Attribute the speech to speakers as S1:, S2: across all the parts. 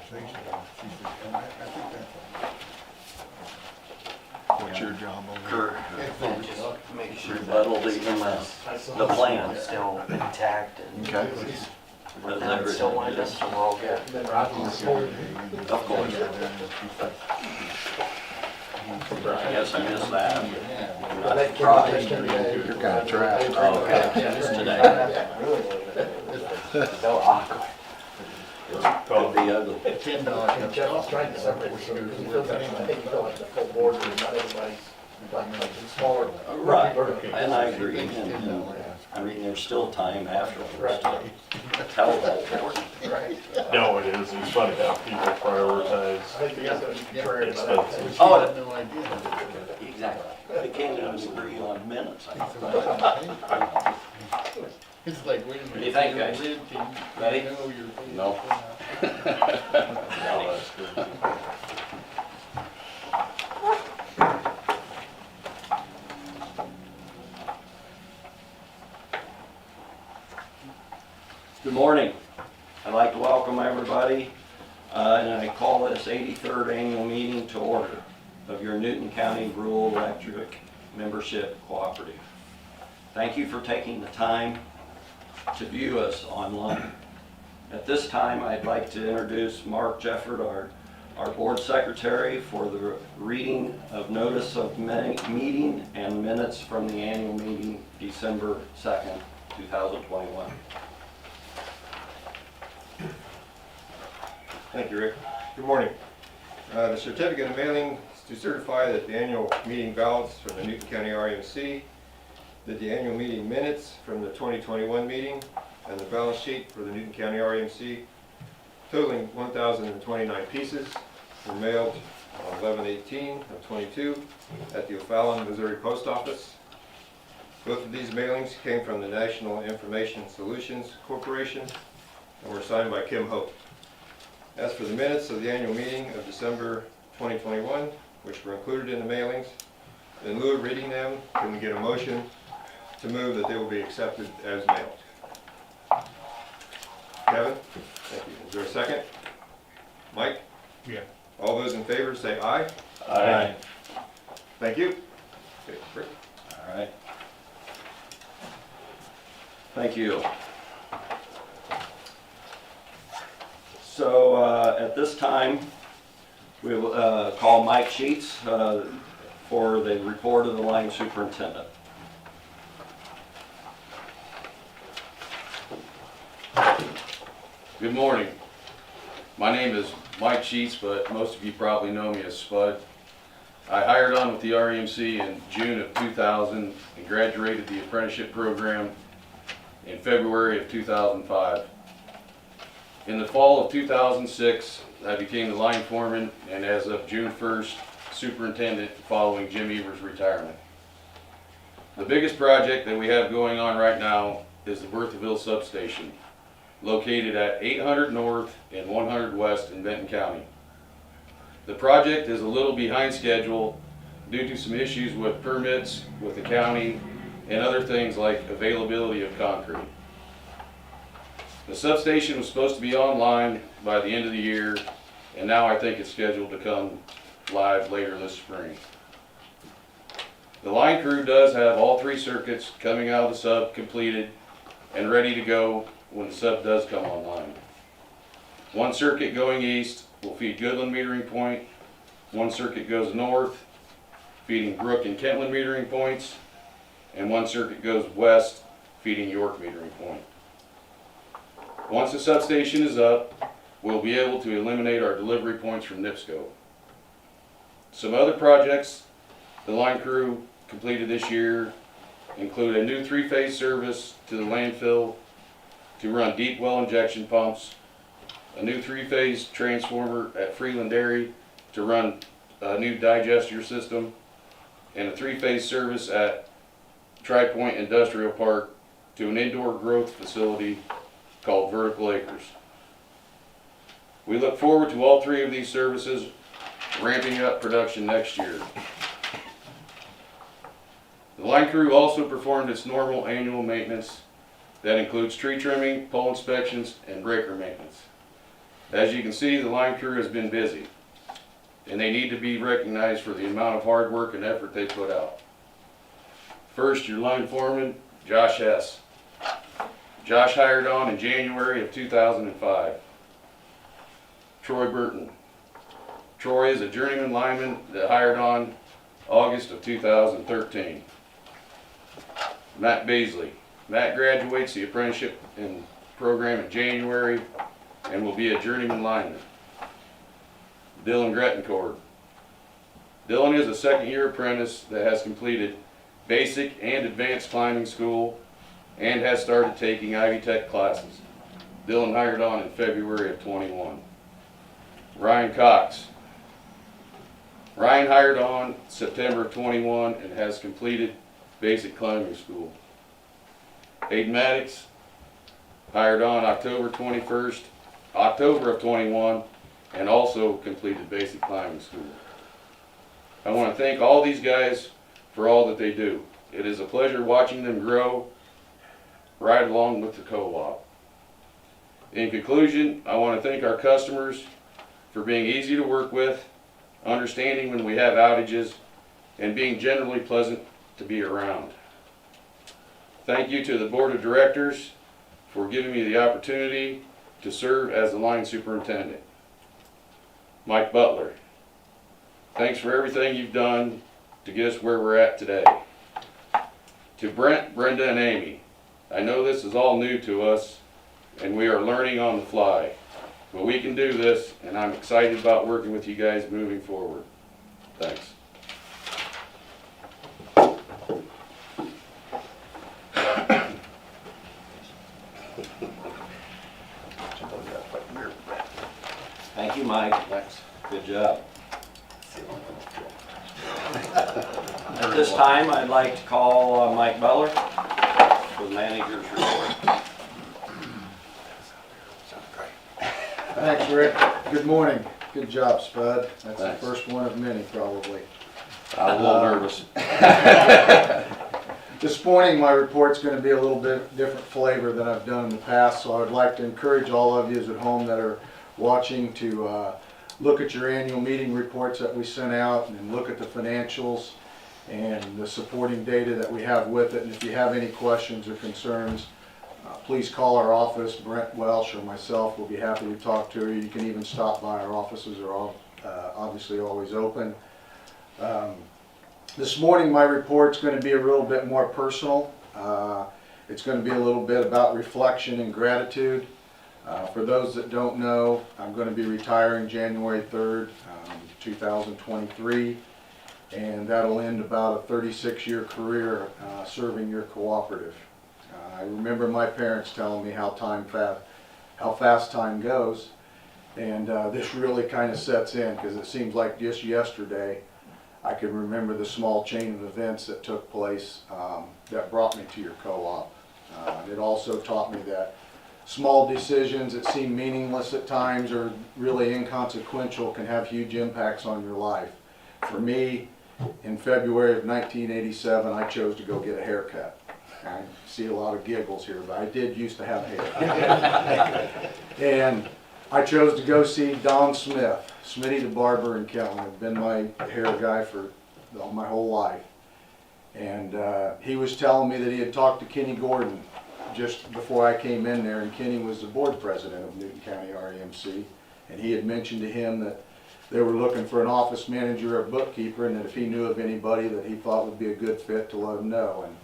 S1: conversation. She said, and I think that's.
S2: What's your job over
S3: Kurt,
S1: It's
S4: Just make sure
S3: rebuttal
S4: that
S3: to EMS, the plan.
S4: it's still intact and
S2: Okay.
S4: it's still lined up, so we're all good.
S3: Of course. I guess I missed that. Not surprised.
S2: You're kind of trapped.
S3: Oh, okay, just today.
S4: So awkward.
S3: Could be ugly.
S5: And Jeff was trying to separate the two, because he feels like, I think he felt like the full board, but not everybody's, like, smaller.
S3: Right, and I agree, and I mean, there's still time afterwards to tell the whole board.
S5: Right.
S6: No, it is. It's funny how people prioritize
S5: I think you guys gotta be contrary about
S6: expenses.
S5: that.
S3: Oh,
S1: Had no idea.
S3: Exactly. They can't even agree on minutes. I think.
S1: It's like, wait a minute.
S3: What do you think, guys? Ready?
S1: No.
S3: Good morning. I'd like to welcome everybody, and I call this 83rd annual meeting to order of your Newton County Rural Electric Membership Cooperative. Thank you for taking the time to view us online. At this time, I'd like to introduce Mark Jefford, our board secretary, for the reading of notice of meeting and minutes from the annual meeting December 2nd, 2021.
S7: Thank you, Rick. Good morning. The certificate of mailing is to certify that the annual meeting ballots from the Newton County REMC, that the annual meeting minutes from the 2021 meeting, and the balance sheet for the Newton County REMC, totaling 1,029 pieces, were mailed on 11/18 of 22 at the O'Fallon, Missouri Post Office. Both of these mailings came from the National Information Solutions Corporation and were signed by Kim Hope. As for the minutes of the annual meeting of December 2021, which were included in the mailings, in lieu of reading them, can we get a motion to move that they will be accepted as mailed? Kevin? Thank you. Is there a second? Mike?
S6: Yeah.
S7: All those in favor say aye.
S6: Aye.
S7: Thank you. Okay, Rick?
S3: All right. Thank you. So at this time, we will call Mike Sheets for the report of the line superintendent.
S8: Good morning. My name is Mike Sheets, but most of you probably know me as Spud. I hired on with the REMC in June of 2000 and graduated the apprenticeship program in February of 2005. In the fall of 2006, I became the line foreman and as of June 1st, superintendent following Jim Ever's retirement. The biggest project that we have going on right now is the Bertheville substation, located at 800 North and 100 West in Benton County. The project is a little behind schedule due to some issues with permits with the county and other things like availability of concrete. The substation was supposed to be online by the end of the year, and now I think it's scheduled to come live later this spring. The line crew does have all 3 circuits coming out of the sub completed and ready to go when the sub does come online. 1 circuit going east will feed Goodland metering point, 1 circuit goes north, feeding Brook and Kentland metering points, and 1 circuit goes west, feeding York metering point. Once the substation is up, we'll be able to eliminate our delivery points from NIPSCO. Some other projects the line crew completed this year include a new 3-phase service to the landfill to run deep well injection pumps, a new 3-phase transformer at Freeland Dairy to run a new digester system, and a 3-phase service at Tri-Point Industrial Park to an indoor growth facility called Vertical Acres. We look forward to all 3 of these services ramping up production next year. The line crew also performed its normal annual maintenance that includes tree trimming, pole inspections, and breaker maintenance. As you can see, the line crew has been busy, and they need to be recognized for the amount of hard work and effort they put out. First, your line foreman, Josh Hess. Josh hired on in January of 2005. Troy Burton. Troy is a journeyman lineman that hired on August of 2013. Matt Baisley. Matt graduates the apprenticeship program in January and will be a journeyman lineman. Dylan Grettencord. Dylan is a second-year apprentice that has completed basic and advanced climbing school and has started taking Ivy Tech classes. Dylan hired on in February of 21. Ryan Cox. Ryan hired on September of 21 and has completed basic climbing school. Hayden Maddox hired on October of 21 and also completed basic climbing school. I want to thank all these guys for all that they do. It is a pleasure watching them grow right along with the co-op. In conclusion, I want to thank our customers for being easy to work with, understanding when we have outages, and being generally pleasant to be around. Thank you to the Board of Directors for giving me the opportunity to serve as the line superintendent. Mike Butler, thanks for everything you've done to get us where we're at today. To Brent, Brenda, and Amy, I know this is all new to us and we are learning on the fly, but we can do this and I'm excited about working with you guys moving forward. Thanks.
S3: Thank you, Mike.
S8: Thanks.
S3: Good job. At this time, I'd like to call Mike Butler for the manager's report.
S2: Thanks, Rick. Good morning. Good job, Spud. That's
S8: Thanks.
S2: the first one of many, probably.
S8: I was a little nervous.
S2: This morning, my report's going to be a little bit different flavor than I've done in the past, so I would like to encourage all of you at home that are watching to look at your annual meeting reports that we sent out and look at the financials and the supporting data that we have with it. And if you have any questions or concerns, please call our office. Brent Welsh or myself will be happy to talk to you. You can even stop by. Our offices are all, obviously always open. This morning my report's going to be a little bit more personal. It's going to be a little bit about reflection and gratitude. For those that don't know, I'm going to be retiring January 3rd, 2023, and that'll end about a 36-year career serving your cooperative. I remember my parents telling me how fast time goes, and this really kind of sets in because it seems like just yesterday I can remember the small chain of events that took place that brought me to your co-op. It also taught me that small decisions that seem meaningless at times or really inconsequential can have huge impacts on your life. For me, in February of 1987, I chose to go get a haircut. I see a lot of giggles here, but I did used to have hair. And I chose to go see Don Smith, Smitty the barber in Kelton. I've been my hair guy for my whole life. And he was telling me that he had talked to Kenny Gordon just before I came in there, and Kenny was the board president of Newton County REMC, and he had mentioned to him that they were looking for an office manager or bookkeeper, and that if he knew of anybody that he thought would be a good fit to let him know. And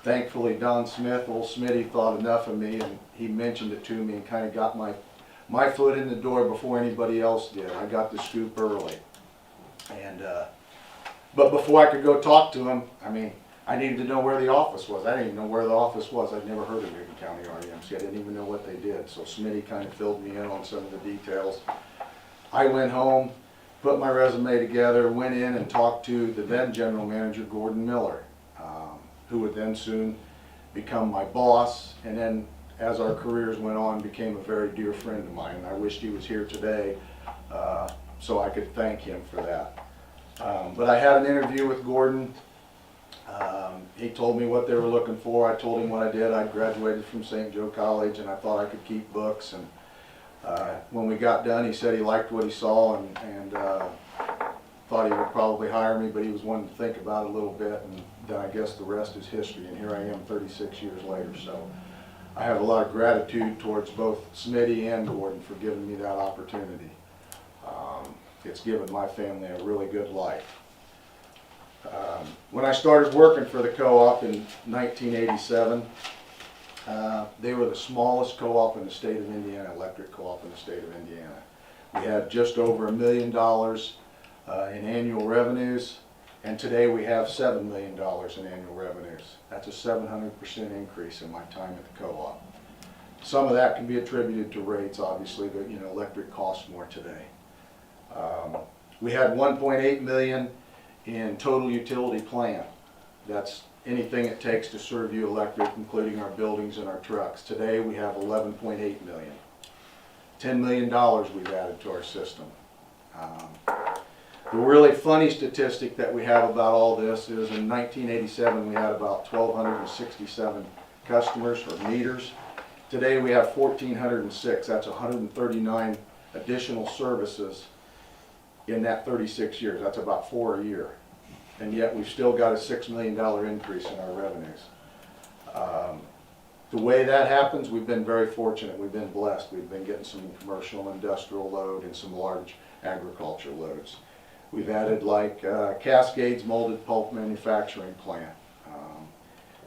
S2: thankfully Don Smith, old Smitty, thought enough of me, and he mentioned it to me and kind of got my foot in the door before anybody else did. I got the scoop early. And but before I could go talk to him, I mean, I needed to know where the office was. I didn't even know where the office was. I'd never heard of Newton County REMC. I didn't even know what they did. So Smitty kind of filled me in on some of the details. I went home, put my resume together, went in and talked to the then general manager, Gordon Miller, who would then soon become my boss. And then as our careers went on, became a very dear friend of mine. And I wished he was here today so I could thank him for that. But I had an interview with Gordon. He told me what they were looking for. I told him what I did. I graduated from St. Joe College and I thought I could keep books. And When we got done, he said he liked what he saw and thought he would probably hire me, but he was wanting to think about it a little bit, and then I guess the rest is history, and here I am 36 years later. So I have a lot of gratitude towards both Smitty and Gordon for giving me that opportunity. It's given my family a really good life. When I started working for the co-op in 1987, they were the smallest co-op in the state of Indiana, electric co-op in the state of Indiana. We had just over $1 million in annual revenues, and today we have $7 million in annual revenues. That's a 700% increase in my time at the co-op. Some of that can be attributed to rates, obviously, but electric costs more today. We had 1.8 million in total utility plant. That's anything it takes to serve you electric, including our buildings and our trucks. Today we have 11.8 million. $10 million we've added to our system. The really funny statistic that we have about all this is in 1987 we had about 1,267 customers or meters. Today we have 1,406. That's 139 additional services in that 36 years. That's about 4 a year. And yet we've still got a $6 million increase in our revenues. The way that happens, we've been very fortunate. We've been blessed. We've been getting some commercial industrial load and some large agriculture loads. We've added like Cascades molded pulp manufacturing plant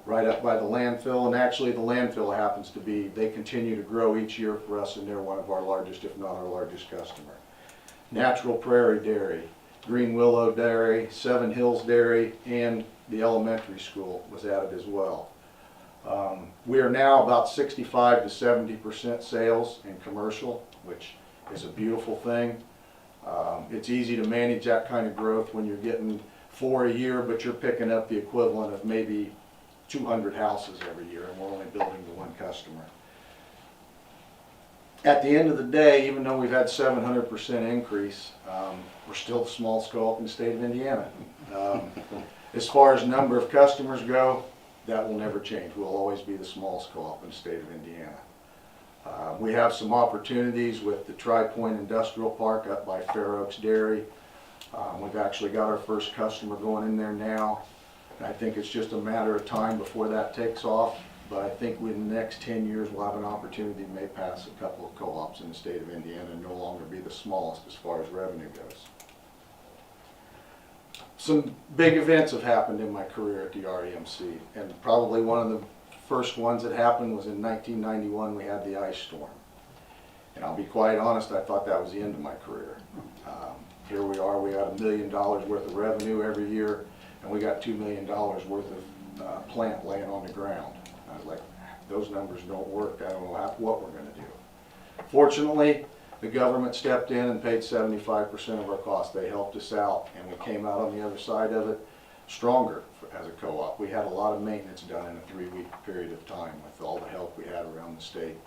S2: right up by the landfill, and actually the landfill happens to be, they continue to grow each year for us, and they're one of our largest, if not our largest customer. Natural Prairie Dairy, Green Willow Dairy, Seven Hills Dairy, and the elementary school was added as well. We are now about 65 to 70% sales in commercial, which is a beautiful thing. It's easy to manage that kind of growth when you're getting 4 a year, but you're picking up the equivalent of maybe 200 houses every year, and we're only building to one customer. At the end of the day, even though we've had 700% increase, we're still the smallest co-op in the state of Indiana. As far as number of customers go, that will never change. We'll always be the smallest co-op in the state of Indiana. We have some opportunities with the Tri-Point Industrial Park up by Fair Oaks Dairy. We've actually got our first customer going in there now. And I think it's just a matter of time before that takes off. But I think within the next 10 years we'll have an opportunity to may pass a couple of co-ops in the state of Indiana and no longer be the smallest as far as revenue goes. Some big events have happened in my career at the REMC, and probably one of the first ones that happened was in 1991. We had the ice storm. And I'll be quite honest, I thought that was the end of my career. Here we are, we got $1 million worth of revenue every year, and we got $2 million worth of plant laying on the ground. I was like, those numbers don't work. I don't know what we're going to do. Fortunately, the government stepped in and paid 75% of our costs. They helped us out, and we came out on the other side of it stronger as a co-op. We had a lot of maintenance done in a 3-week period of time with all the help we had around the state.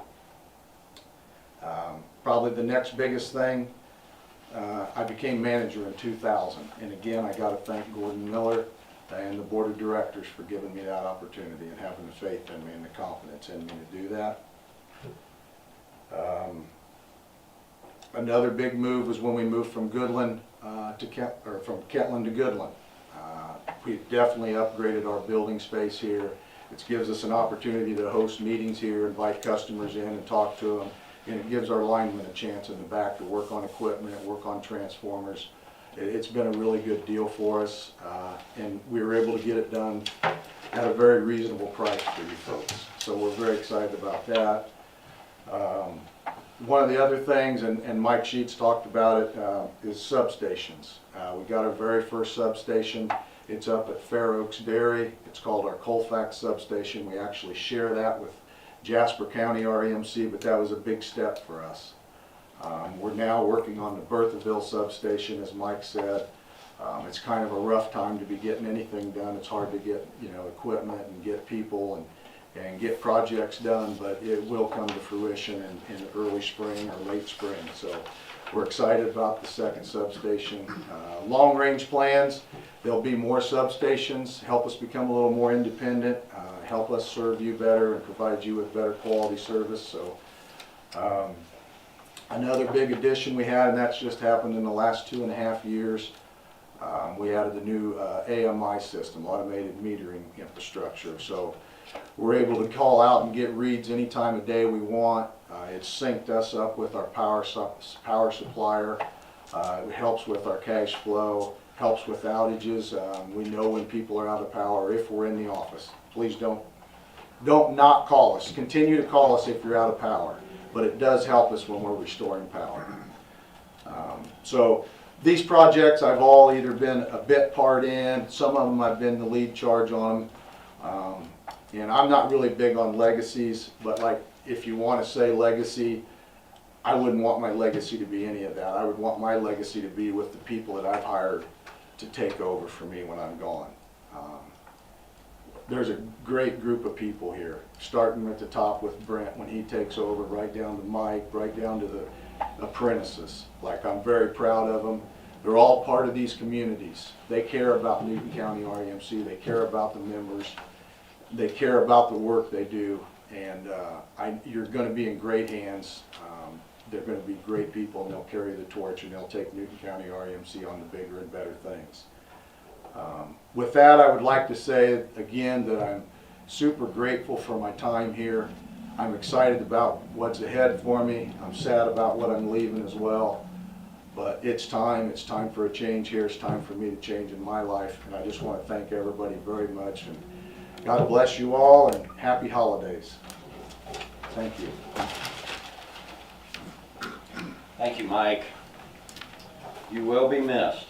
S2: Probably the next biggest thing, I became manager in 2000, and again I got to thank Gordon Miller and the board of directors for giving me that opportunity and having the faith in me and the confidence in me to do that. Another big move was when we moved from Goodland from Kentland to Goodland. We definitely upgraded our building space here. It gives us an opportunity to host meetings here, invite customers in and talk to them, and it gives our linemen a chance in the back to work on equipment, work on transformers. It's been a really good deal for us, and we were able to get it done at a very reasonable price for you folks. So we're very excited about that. One of the other things, and Mike Sheets talked about it, is substations. We got our very first substation. It's up at Fair Oaks Dairy. It's called our Colfax substation. We actually share that with Jasper County REMC, but that was a big step for us. We're now working on the Bertheville substation, as Mike said. It's kind of a rough time to be getting anything done. It's hard to get equipment and get people and get projects done, but it will come to fruition in early spring or late spring. So we're excited about the second substation. Long-range plans, there'll be more substations, help us become a little more independent, help us serve you better and provide you with better quality service. So Another big addition we had, and that's just happened in the last 2.5 years, we added the new AMI system, automated metering infrastructure. So we're able to call out and get reads any time of day we want. It's synced us up with our power supplier. It helps with our cash flow, helps with outages. We know when people are out of power if we're in the office. Please don't not call us. Continue to call us if you're out of power, but it does help us when we're restoring power. So these projects I've all either been a bit part in, some of them I've been the lead charge on them. And I'm not really big on legacies, but like if you want to say legacy, I wouldn't want my legacy to be any of that. I would want my legacy to be with the people that I've hired to take over for me when I'm gone. There's a great group of people here, starting at the top with Brent when he takes over, right down to Mike, right down to the apprentices. Like, I'm very proud of them. They're all part of these communities. They care about Newton County REMC. They care about the members. They care about the work they do. And you're going to be in great hands. They're going to be great people, and they'll carry the torch, and they'll take Newton County REMC on the bigger and better things. With that, I would like to say again that I'm super grateful for my time here. I'm excited about what's ahead for me. I'm sad about what I'm leaving as well. But it's time for a change here. It's time for me to change in my life. And I just want to thank everybody very much. And God bless you all, and happy holidays. Thank you.
S3: Thank you, Mike. You will be missed.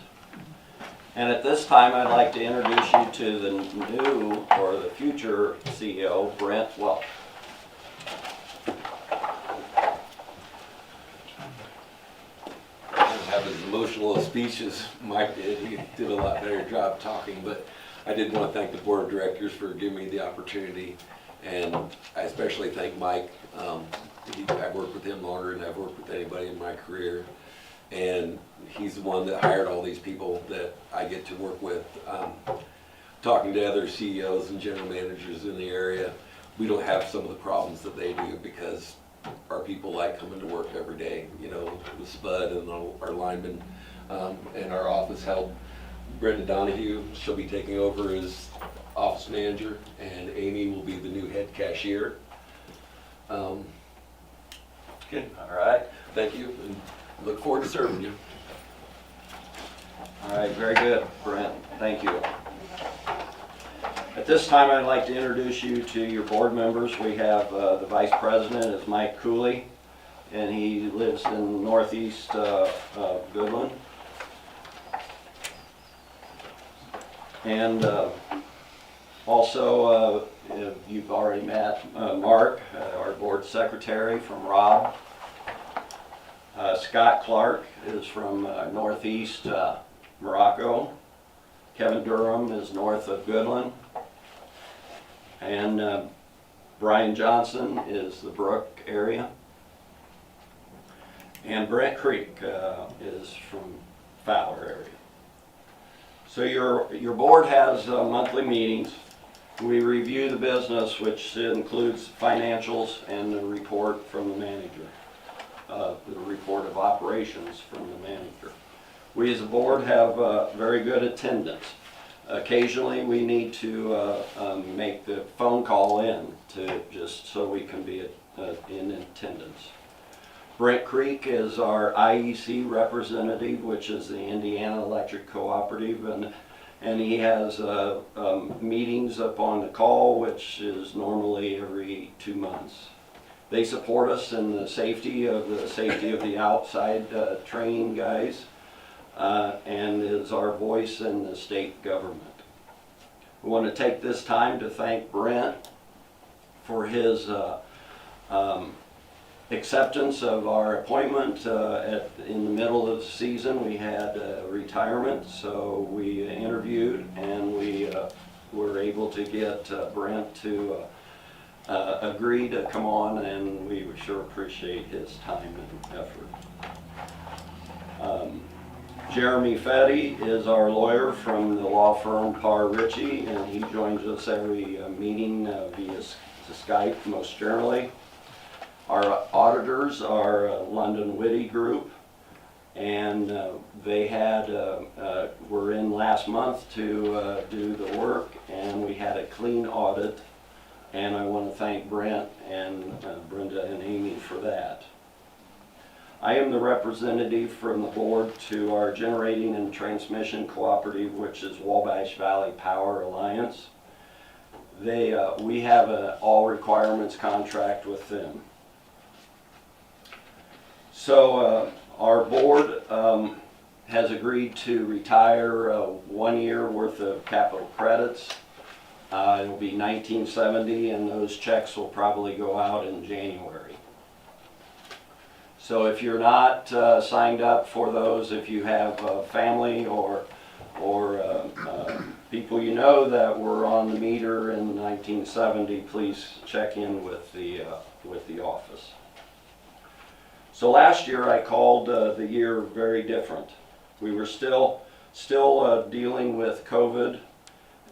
S3: And at this time, I'd like to introduce you to the new or the future CEO, Brent Welch.
S9: I didn't have as emotional a speech as Mike did. He did a lot better job talking, but I did want to thank the board of directors for giving me the opportunity, and I especially thank Mike. I've worked with him longer than I've worked with anybody in my career, and he's the one that hired all these people that I get to work with. Talking to other CEOs and general managers in the area, we don't have some of the problems that they do because our people like coming to work every day. You know, with Spud and our linemen and our office help. Brenda Donahue, she'll be taking over as office manager, and Amy will be the new head cashier.
S3: Good. All right.
S9: Thank you, and look forward to serving you.
S3: All right, very good, Brent. Thank you. At this time, I'd like to introduce you to your board members. We have the vice president is Mike Cooley, and he lives in northeast Goodland. And also, you've already met Mark, our board secretary from Rob. Scott Clark is from northeast Morocco. Kevin Durham is north of Goodland. And Brian Johnson is the Brook area. And Brent Creek is from Fowler area. So your board has monthly meetings. We review the business, which includes financials and the report from the manager, the report of operations from the manager. We as a board have very good attendance. Occasionally we need to make the phone call in to just so we can be in attendance. Brent Creek is our IEC representative, which is the Indiana Electric Cooperative, and he has meetings up on the call, which is normally every 2 months. They support us in the safety of the outside training guys, and is our voice in the state government. We want to take this time to thank Brent for his acceptance of our appointment in the middle of the season. We had retirement, so we interviewed, and we were able to get Brent to agree to come on, and we would sure appreciate his time and effort. Jeremy Fetty is our lawyer from the law firm Parr Ritchie, and he joins us every meeting via Skype most generally. Our auditor auditors are London Witty Group, and they had were in last month to do the work, and we had a clean audit, and I want to thank Brent and Brenda and Amy for that. I am the representative from the board to our generating and transmission cooperative, which is Wabash Valley Power Alliance. We have an all requirements contract with them. So our board has agreed to retire 1 year worth of capital credits. It'll be 1970, and those checks will probably go out in January. So if you're not signed up for those, if you have family or people you know that were on the meter in 1970, please check in with the office. So last year I called the year very different. We were still dealing with COVID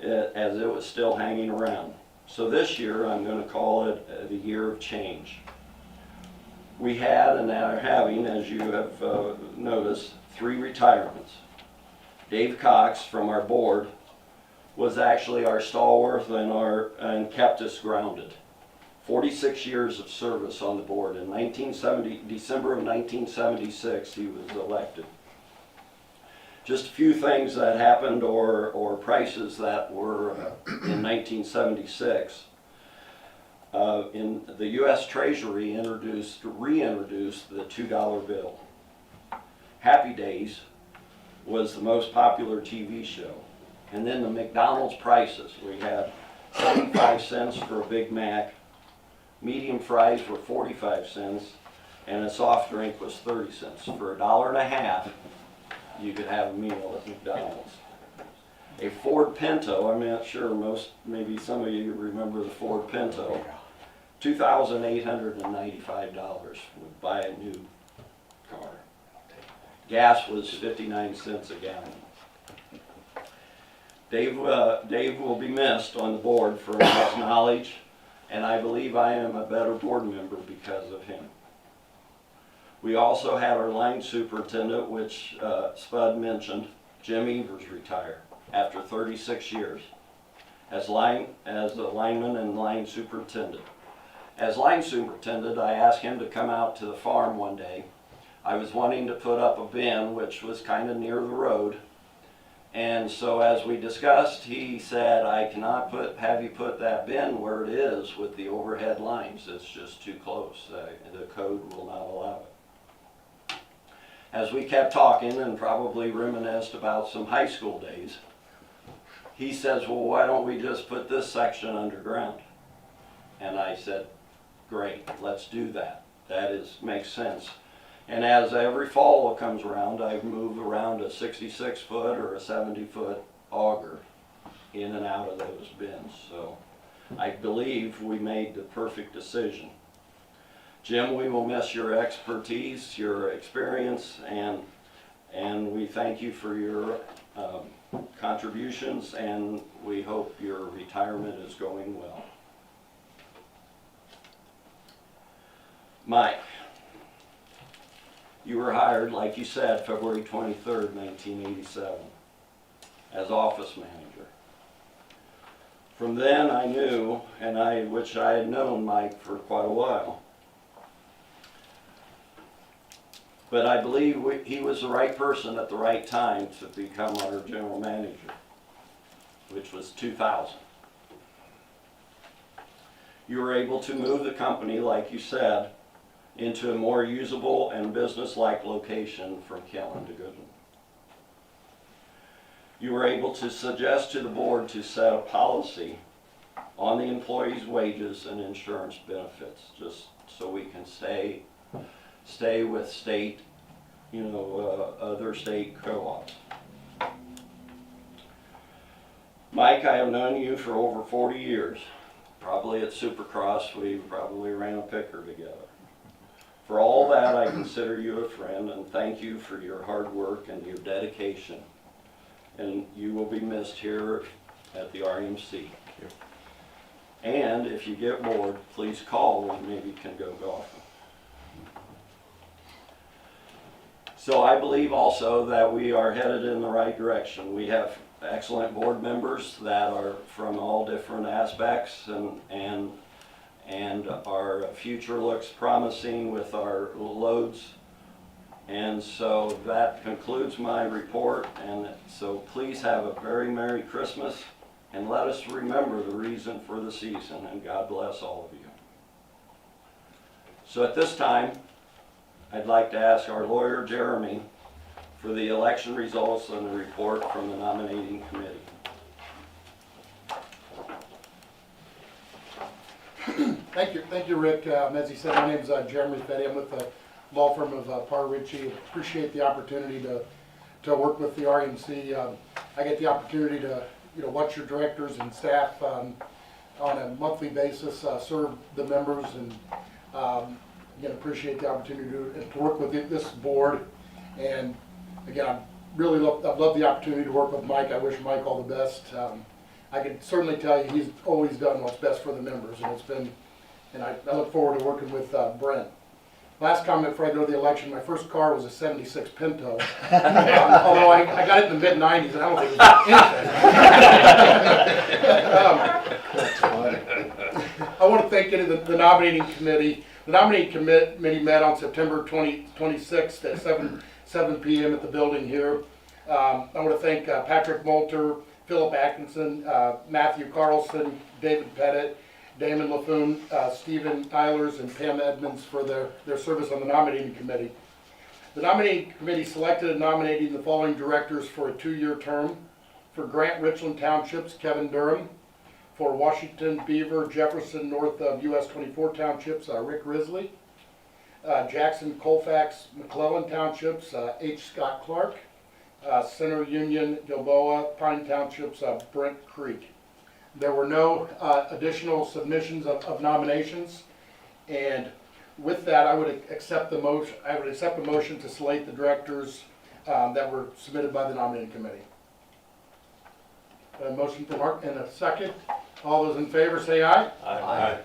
S3: as it was still hanging around. So this year I'm going to call it the year of change. We had and are having, as you have noticed, 3 retirements. Dave Cox from our board was actually our stalwart and kept us grounded. 46 years of service on the board. In December of 1976, he was elected. Just a few things that happened or prices that were in 1976. In the U.S. Treasury reintroduced the $2 bill. Happy Days was the most popular TV show. And then the McDonald's prices. We had 75 cents for a Big Mac, medium fries were 45 cents, and a soft drink was 30 cents. For $1.50, you could have a meal at McDonald's. A Ford Pinto, I'm not sure maybe some of you remember the Ford Pinto, $2,895 would buy a new car. Gas was 59 cents a gallon. Dave will be missed on the board for his knowledge, and I believe I am a better board member because of him. We also had our line superintendent, which Spud mentioned. Jim Evers retired after 36 years as a lineman and line superintendent. As line superintendent, I asked him to come out to the farm one day. I was wanting to put up a bin, which was kind of near the road. And so as we discussed, he said, I cannot have you put that bin where it is with the overhead lines. It's just too close. The code will not allow it. As we kept talking and probably reminisced about some high school days, he says, well, why don't we just put this section underground? And I said, great, let's do that. That makes sense. And as every fall comes around, I move around a 66-foot or a 70-foot auger in and out of those bins. So I believe we made the perfect decision. Jim, we will miss your expertise, your experience, and we thank you for your contributions, and we hope your retirement is going well. Mike, you were hired, like you said, February 23rd, 1987, as office manager. From then I knew, which I had known Mike for quite a while. But I believe he was the right person at the right time to become our general manager, which was 2000. You were able to move the company, like you said, into a more usable and business-like location from Kellen to Goodland. You were able to suggest to the board to set a policy on the employees' wages and insurance benefits, just so we can stay with state, other state co-ops. Mike, I have known you for over 40 years. Probably at Supercross, we probably ran a picker together. For all that, I consider you a friend, and thank you for your hard work and your dedication. And you will be missed here at the REMC. And if you get bored, please call and maybe you can go golfing. So I believe also that we are headed in the right direction. We have excellent board members that are from all different aspects, and our future looks promising with our loads. And so that concludes my report, and so please have a very Merry Christmas, and let us remember the reason for the season, and God bless all of you. So at this time, I'd like to ask our lawyer, Jeremy, for the election results and the report from the nominating committee.
S5: Thank you, Rick. As he said, my name's Jeremy Fetty. I'm with the law firm of Parr Ritchie. Appreciate the opportunity to work with the REMC. I get the opportunity to watch your directors and staff on a monthly basis, serve the members, and again, appreciate the opportunity to work with this board. And again, I've loved the opportunity to work with Mike. I wish Mike all the best. I can certainly tell you he's always done what's best for the members, and I look forward to working with Brent. Last comment before I go to the election, my first car was a '76 Pinto. Although I got it in the mid-'90s, and I don't think it was anything. I want to thank the nominating committee. The nominating committee met on September 26th at 7 p.m. at the building here. I want to thank Patrick Moulter, Philip Atkinson, Matthew Carlson, David Pettit, Damon LaFoon, Stephen Eilers, and Pam Edmonds for their service on the nominating committee. The nominating committee selected and nominated the following directors for a 2-year term. For Grant Richland Townships, Kevin Durham. For Washington, Beaver, Jefferson, north of US 24 Townships, Rick Risley. Jackson, Colfax, McClellan Townships, H. Scott Clark. Center Union, Gilboa, Pine Townships, Brent Creek. There were no additional submissions of nominations, and with that, I would accept the motion. I would accept the motion to select the directors that were submitted by the nominating committee. A motion for Mark and a second. All those in favor say aye.
S6: Aye.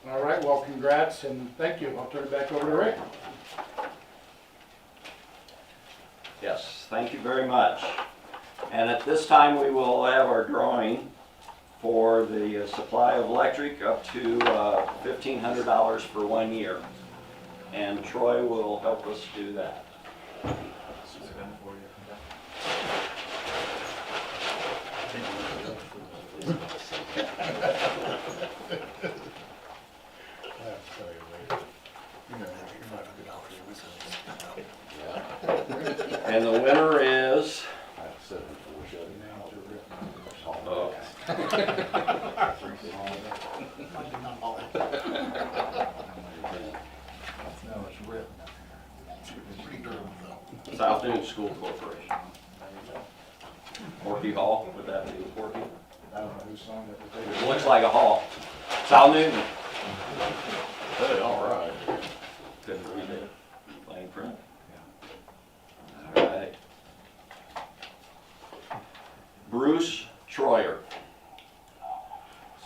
S5: All right. Well, congrats and thank you. I'll turn it back over to Rick.
S3: Yes, thank you very much. And at this time, we will have our drawing for the supply of electric up to $1,500 for 1 year. And Troy will help us do that. And the winner is... Oh. South Newton School Corporation. Orky Hall, would that be Orky?
S2: I don't know who signed it.
S3: It looks like a hall. South Newton.
S6: Hey, all right.
S3: Couldn't read it. Plain print. All right. Bruce Troyer.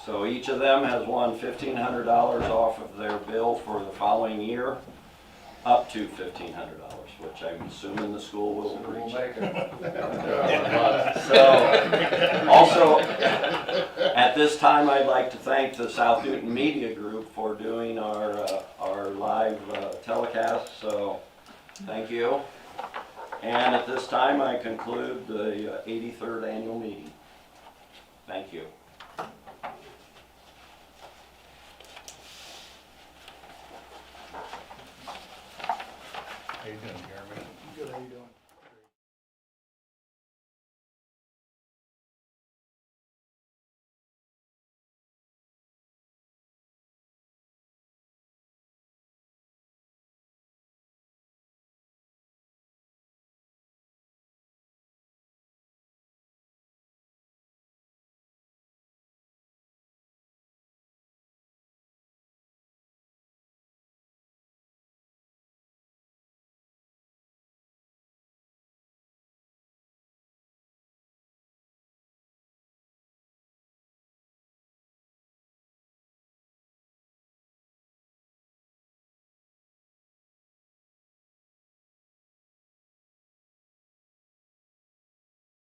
S3: So each of them has won $1,500 off of their bill for the following year, up to $1,500, which I'm assuming the school will reach. So, also, at this time, I'd like to thank the South Newton Media Group for doing our live telecast, so thank you. And at this time, I conclude the 83rd annual meeting. Thank you.
S1: How you doing, Jeremy?
S5: Good. How you doing?